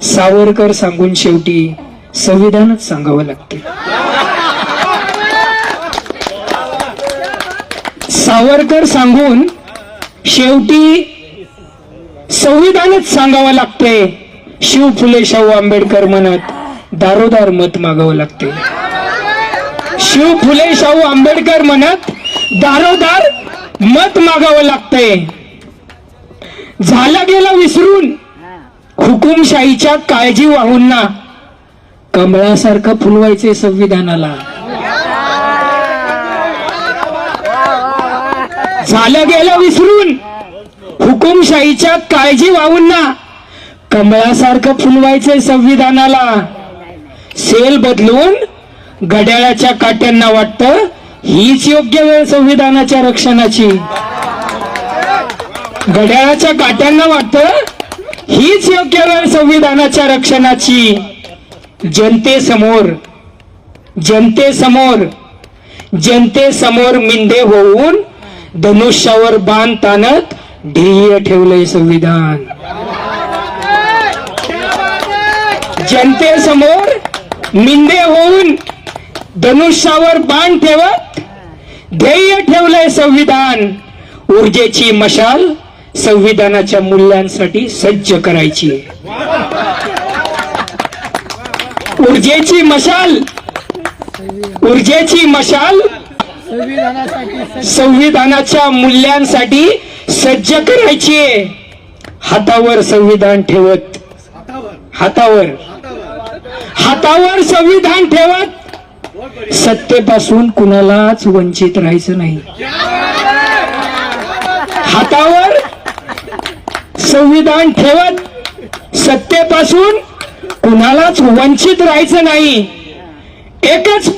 सावरकर सांगून शेवटी संविधानच सांगावं लागते. सावरकर सांगून शेवटी संविधानच सांगावं लागते. शिव फुले शाहू आंबेडकर म्हणत दारोदार मत मागावं लागते. शिव फुले शाहू आंबेडकर म्हणत दारोदार मत मागावं लागते. झालं गेलं विसरून हुकुमशाहीच्या काळजी वाहून ना कमळासारखं फुलवायचे संविधानाला. झालं गेलं विसरून हुकुमशाहीच्या काळजी वाहून ना कमळासारखं फुलवायचे संविधानाला. सेल बदलून घड्याळाच्या काट्यांना वाटतं हीच योग्य वेळ संविधानाच्या रक्षणाची. घड्याळाच्या काट्यांना वाटतं हीच योग्य वेळ संविधानाच्या रक्षणाची. जनतेसमोर मिंदे होऊन धनुष्यावर बाण ताणत ध्येय ठेवलंय संविधान. जनतेसमोर मिंदे होऊन धनुष्यावर बाण ठेवत ध्येय ठेवलंय संविधान. ऊर्जेची मशाल संविधानाच्या मूल्यांसाठी सज्ज करायची. ऊर्जेची मशाल संविधानाच्या मूल्यांसाठी सज्ज करायची. हातावर संविधान ठेवत हातावर संविधान ठेवत सत्तेपासून कुणालाच वंचित राहायचं नाही. हातावर संविधान ठेवत सत्तेपासून कुणालाच वंचित राहायचं नाही. एकच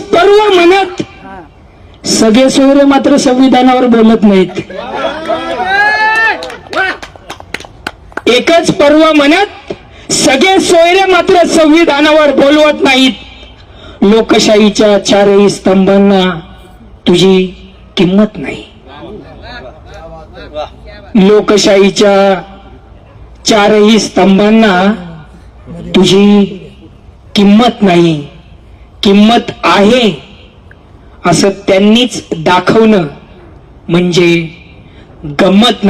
पर्व म्हणत सगळे सोयरे मात्र संविधानावर बोलत नाहीत. एकच पर्व म्हणत सगळे सोयरे मात्र संविधानावर बोलवत नाहीत. लोकशाहीच्या चारही स्तंभांना तुझी किंमत नाही. लोकशाहीच्या चारही स्तंभांना तुझी किंमत नाही. किंमत आहे असं त्यांनीच दाखवणं म्हणजे गंमत नाही.